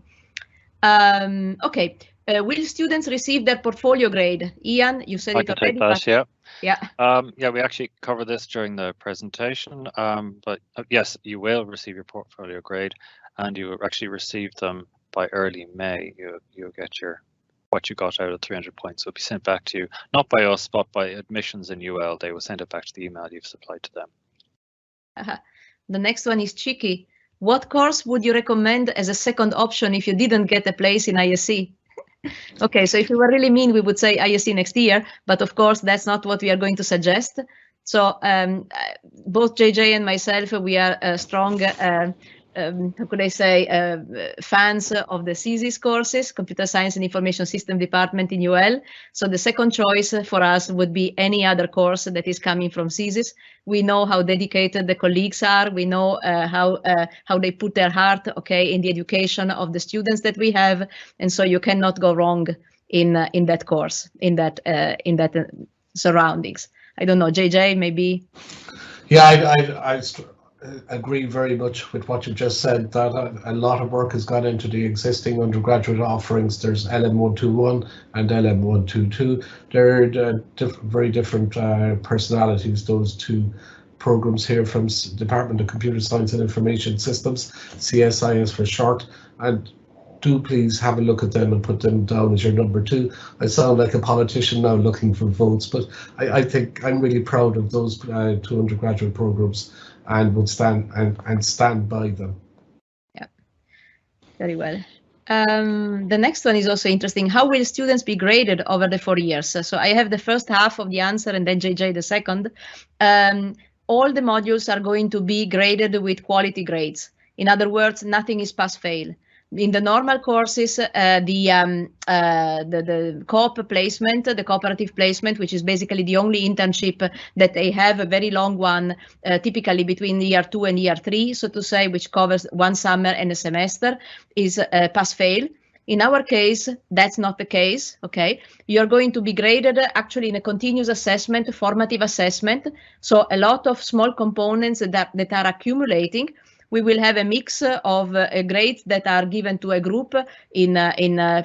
Okay. Will students receive their portfolio grade? Ian, you said it already. I can take that, yeah. Yeah. Yeah, we actually covered this during the presentation, but yes, you will receive your portfolio grade, and you will actually receive them by early May. You'll get what you got out of 300 points will be sent back to you, not by us, but by admissions in UL. They will send it back to the email you've supplied to them. The next one is tricky. What course would you recommend as a second option if you didn't get a place in ISE? Okay, so if you were really mean, we would say ISE next year, but of course that's not what we are going to suggest. So both JJ and myself, we are strong, how could I say, fans of the CSIS courses, Computer Science and Information System Department in UL. So the second choice for us would be any other course that is coming from CSIS. We know how dedicated the colleagues are. We know how they put their heart, okay, in the education of the students that we have, and so you cannot go wrong in that course, in that surroundings. I don't know, JJ, maybe. Yeah, I agree very much with what you've just said, that a lot of work has gone into the existing undergraduate offerings. There's LM121 and LM122. They're very different personalities, those two programs here from Department of Computer Science and Information Systems, CSIS for short, and do please have a look at them and put them down as your number two. I sound like a politician now looking for votes, but I think I'm really proud of those two undergraduate programs, and would stand by them. Yeah, very well. The next one is also interesting. How will students be graded over the 4 years? So I have the first half of the answer and then JJ the second. All the modules are going to be graded with quality grades. In other words, nothing is pass-fail. In the normal courses, the co-op placement, the cooperative placement, which is basically the only internship that they have, a very long one, typically between year 2 and year 3, so to say, which covers one summer and a semester, is pass-fail. In our case, that's not the case, okay? You're going to be graded actually in a continuous assessment, formative assessment, so a lot of small components that are accumulating. We will have a mix of grades that are given to a group in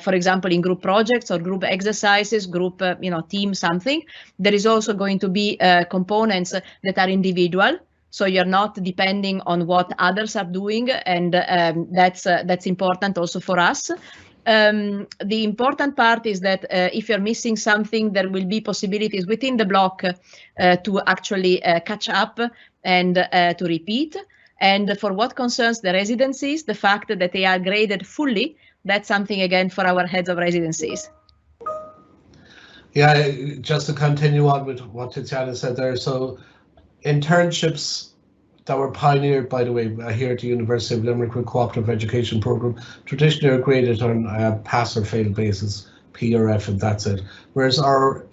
for example, in group projects or group exercises, group, team something. There is also going to be components that are individual. So you're not depending on what others are doing, and that's important also for us. The important part is that if you're missing something, there will be possibilities within the block to actually catch up and to repeat. And for what concerns the residencies, the fact that they are graded fully, that's something, again, for our heads of residencies. Yeah, just to continue on with what Tiziana said there. So internships that were pioneered, by the way, here at the University of Limerick with Cooperative Education Programme, traditionally are graded on a pass or fail basis P or F, and that's it. Whereas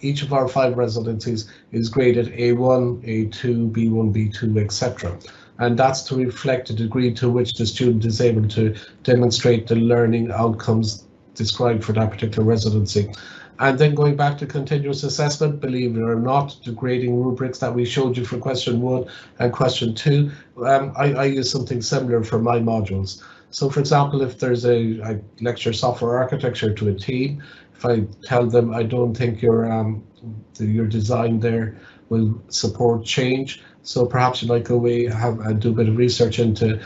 each of our 5 residencies is graded A1, A2, B1, B2, etc. And that's to reflect the degree to which the student is able to demonstrate the learning outcomes described for that particular residency. And then going back to continuous assessment, believe it or not, the grading rubrics that we showed you for question 1 and question 2, I use something similar for my modules. So for example, if there's I lecture software architecture to a team, if I tell them I don't think your design there will support change, so perhaps you might go away and do a bit of research into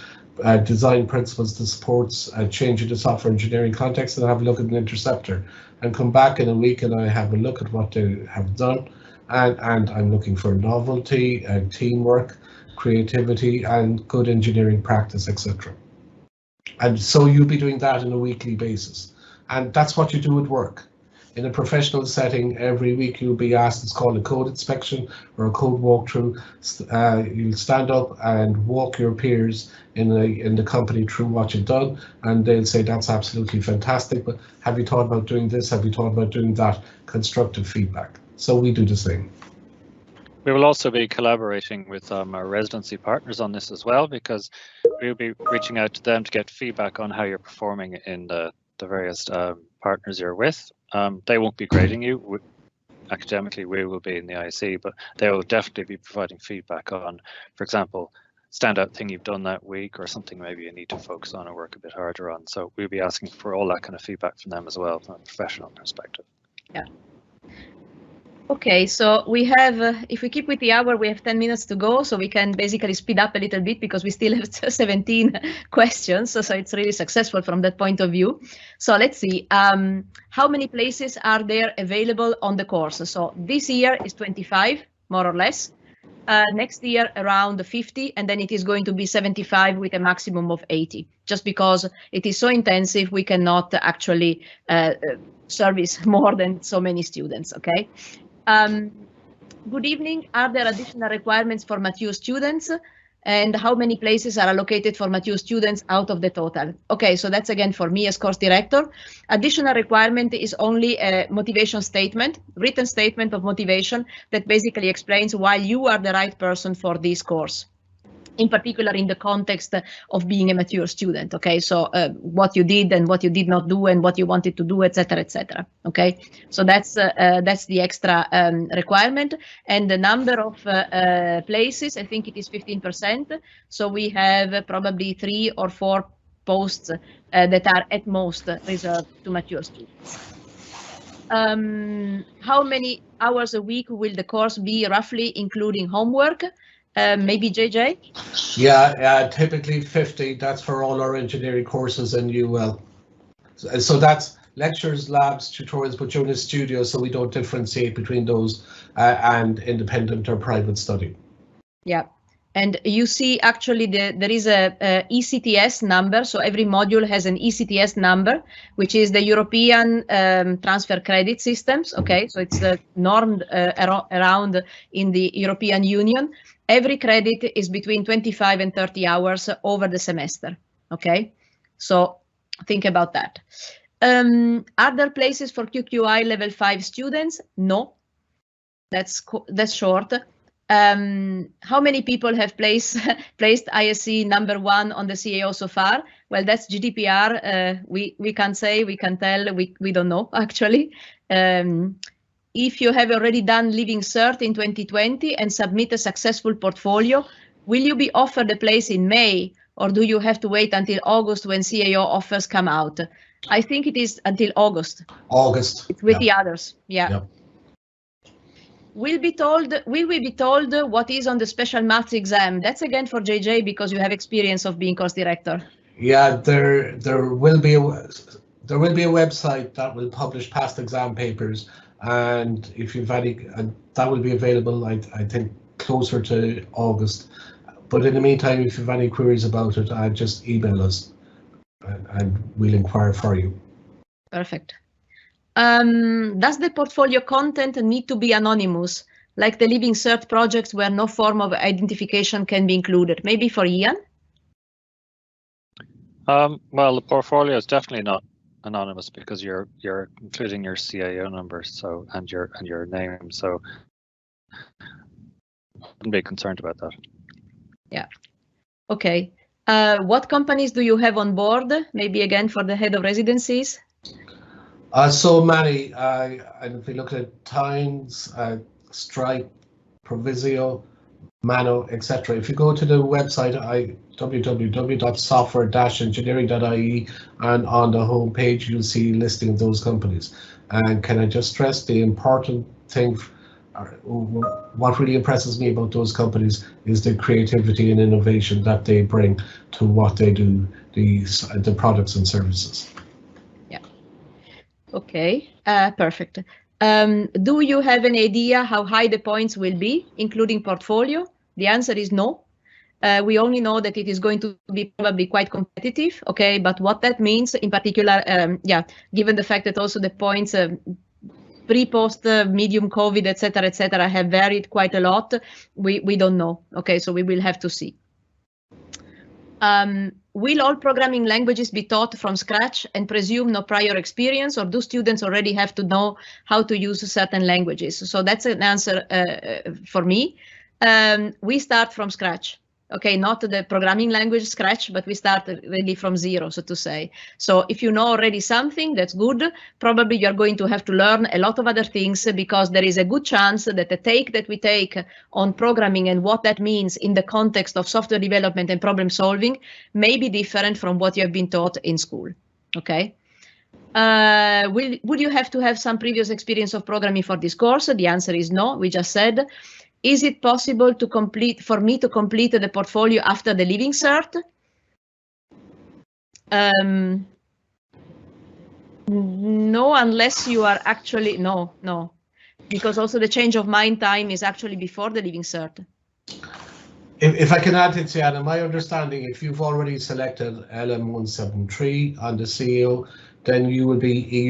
design principles that supports change in the software engineering context, and have a look at an interceptor and come back in a week and I have a look at what they have done, and I'm looking for novelty and teamwork, creativity and good engineering practice, etc. And so you'll be doing that on a weekly basis, and that's what you do at work. In a professional setting, every week you'll be asked, it's called a code inspection or a code walkthrough. You'll stand up and walk your peers in the company through what you've done, and they'll say that's absolutely fantastic, but have you thought about doing this? Have you thought about doing that? Constructive feedback. So we do the same. We will also be collaborating with our residency partners on this as well, because we'll be reaching out to them to get feedback on how you're performing in the various partners you're with. They won't be grading you. Academically, we will be in the IC, but they will definitely be providing feedback on, for example, standout thing you've done that week, or something maybe you need to focus on or work a bit harder on. So we'll be asking for all that kind of feedback from them as well, from a professional perspective. Yeah. Okay, so we have, if we keep with the hour, we have 10 minutes to go, so we can basically speed up a little bit because we still have 17 questions, so it's really successful from that point of view. So let's see, how many places are there available on the course? So this year is 25, more or less. Next year around 50, and then it is going to be 75 with a maximum of 80. Just because it is so intensive, we cannot actually service more than so many students, okay? Good evening. Are there additional requirements for mature students? And how many places are allocated for mature students out of the total? Okay, so that's again for me as course director. Additional requirement is only a motivation statement, written statement of motivation that basically explains why you are the right person for this course. In particular, in the context of being a mature student, okay? So what you did and what you did not do and what you wanted to do, etc., etc. Okay, so that's the extra requirement, and the number of places, I think it is 15%. So we have probably 3 or 4 posts that are at most reserved to mature students. How many hours a week will the course be roughly, including homework? Maybe JJ? Yeah, typically 50. That's for all our engineering courses in UL. So that's lectures, labs, tutorials, but you're in a studio, so we don't differentiate between those and independent or private study. Yeah, and you see actually there is a ECTS number, so every module has an ECTS number, which is the European transfer credit systems, okay? So it's normed around in the European Union. Every credit is between 25 and 30 hours over the semester, okay? So think about that. Are there places for QQI level 5 students? No, that's short. How many people have placed ISC number 1 on the CAO so far? Well, that's GDPR. We can't say, we can tell, we don't know actually. If you have already done Living Cert in 2020 and submit a successful portfolio, will you be offered a place in May, or do you have to wait until August when CAO offers come out? I think it is until August. August. It's with the others. Yeah. Yep. Will we be told what is on the special maths exam? That's again for JJ because you have experience of being course director. Yeah, there will be a website that will publish past exam papers. And if you've any, that will be available, I think, closer to August. But in the meantime, if you've any queries about it, just email us and we'll inquire for you. Perfect. Does the portfolio content need to be anonymous, like the Living Cert projects where no form of identification can be included? Maybe for Ian? Well, the portfolio is definitely not anonymous because you're including your CAO number, so and your name, so wouldn't be concerned about that. Yeah. Okay. What companies do you have on board? Maybe again for the head of residencies. So many. And if we look at Times, Stripe, Provisio, Mano, etc. If you go to the website, www.software-engineering.ie, and on the home page, you'll see a listing of those companies. And can I just stress the important thing? What really impresses me about those companies is the creativity and innovation that they bring to what they do, the products and services. Yeah. Okay. Perfect. Do you have an idea how high the points will be, including portfolio? The answer is no. We only know that it is going to be probably quite competitive, okay? But what that means in particular, given the fact that also the points pre-post, medium COVID, et cetera, have varied quite a lot, we don't know, okay? So we will have to see. Will all programming languages be taught from scratch and presume no prior experience, or do students already have to know how to use certain languages? So that's an answer for me. We start from scratch. Okay, not the programming language scratch, but we start really from zero, so to say. So if you know already something, that's good. Probably you're going to have to learn a lot of other things because there is a good chance that the take that we take on programming and what that means in the context of software development and problem solving may be different from what you have been taught in school. Okay. Would you have to have some previous experience of programming for this course? The answer is no. We just said. Is it possible for me to complete the portfolio after the Leaving Cert? No, unless you are actually, no, because also the change of mind time is actually before the Leaving Cert. If I can add, Tiziana, my understanding, if you've already selected LM173 on the CEO, then you'll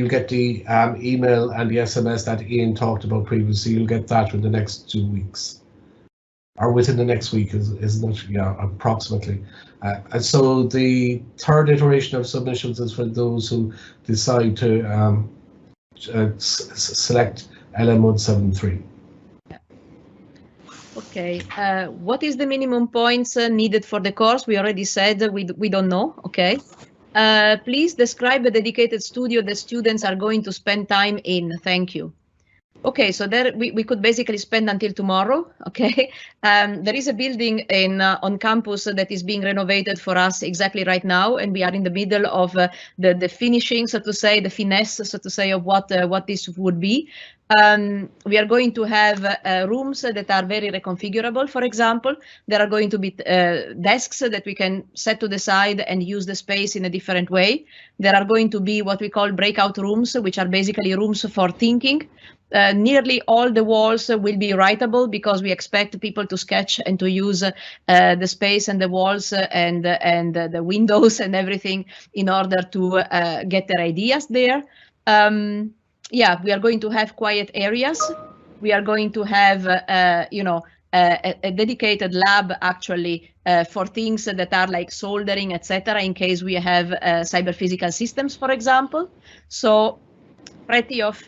get the email and the SMS that Ian talked about previously. You'll get that in the next 2 weeks, or within the next week, isn't it? Yeah, approximately. And so the third iteration of submissions is for those who decide to select LM173. Okay, what is the minimum points needed for the course? We already said we don't know, okay. Please describe the dedicated studio that students are going to spend time in. Thank you. Okay, so there we could basically spend until tomorrow, okay? There is a building on campus that is being renovated for us exactly right now, and we are in the middle of the finishing, so to say, the finesse, so to say, of what this would be. We are going to have rooms that are very reconfigurable, for example. There are going to be desks that we can set to the side and use the space in a different way. There are going to be what we call breakout rooms, which are basically rooms for thinking. Nearly all the walls will be writable because we expect people to sketch and to use the space and the walls and the windows and everything in order to get their ideas there. Yeah, we are going to have quiet areas. We are going to have, a dedicated lab actually for things that are like soldering, etc. in case we have cyber physical systems, for example. So plenty of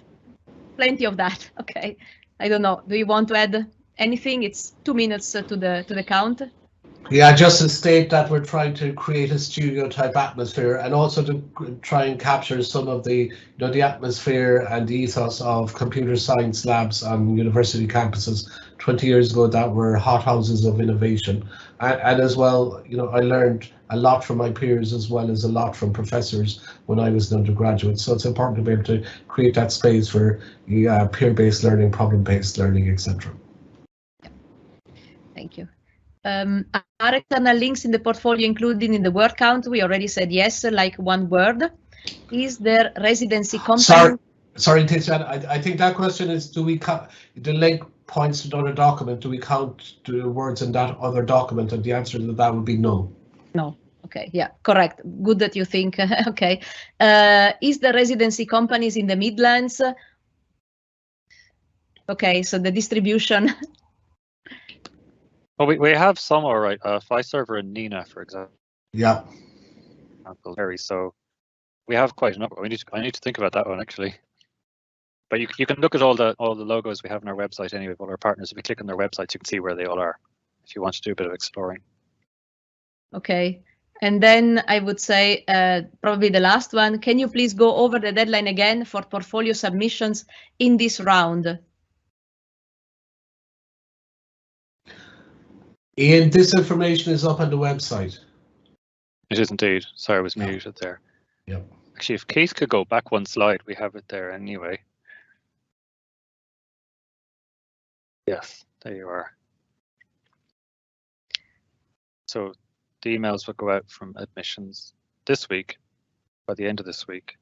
that. Okay, I don't know. Do you want to add anything? It's 2 minutes to the count. Yeah, just to state that we're trying to create a studio type atmosphere, and also to try and capture some of the, the atmosphere and the ethos of computer science labs on university campuses 20 years ago that were hothouses of innovation. And as well, I learned a lot from my peers as well as a lot from professors when I was an undergraduate. So it's important to be able to create that space for peer-based learning, problem-based learning, etc. Thank you. Are external links in the portfolio included in the word count? We already said yes, like 1 word. Is there residency company? Sorry, Tiziana, I think that question is, do we count, the link points to another document, do we count the words in that other document? And the answer to that would be no. No. Okay, yeah, correct. Good that you think. Okay. Is the residency companies in the Midlands? Okay, so the distribution. Well, we have some, all right. Fiserv in Nina, for example. Yeah. So We have quite a number. I need to think about that one actually. But you can look at all the logos we have on our website anyway. All our partners. If you click on their websites, you can see where they all are. If you want to do a bit of exploring. Okay. And then I would say probably the last one. Can you please go over the deadline again for portfolio submissions in this round? Ian, this information is up on the website. It is indeed. Sorry, I was muted there. Yep. Actually, if Keith could go back one slide, we have it there anyway. Yes, there you are. So the emails will go out from admissions this week, by the end of this week.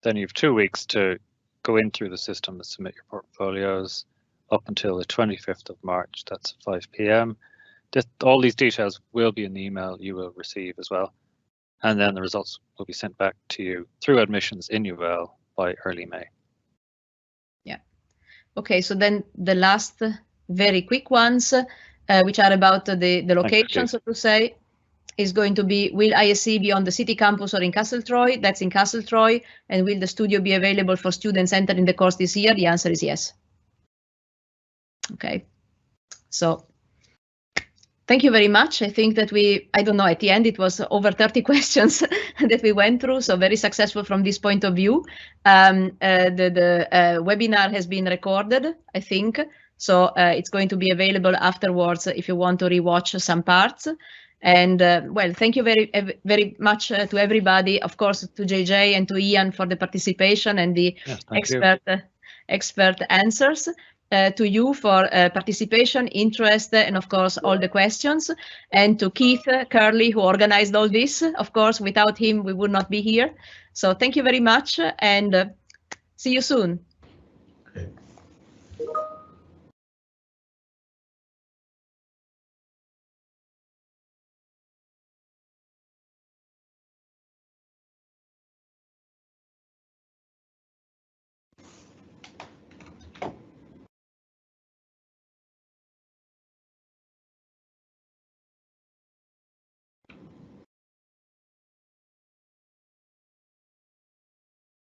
Then you have 2 weeks to go in through the system and submit your portfolios up until the 25th of March. That's 5 p.m. All these details will be in the email you will receive as well. And then the results will be sent back to you through admissions in UL by early May. Yeah. Okay, so then the last very quick ones, which are about the location, so to say, is going to be, will ISE be on the city campus or in Castletroy? That's in Castletroy. And will the studio be available for students entering the course this year? The answer is yes. Okay, so thank you very much. I think that I don't know, at the end it was over 30 questions that we went through, so very successful from this point of view. The webinar has been recorded, I think, so it's going to be available afterwards if you want to rewatch some parts. And well, thank you very much to everybody, of course, to JJ and to Ian for the participation and the expert answers. To you for participation, interest, and of course all the questions, and to Keith Curley who organized all this. Of course, without him we would not be here. So thank you very much, and see you soon.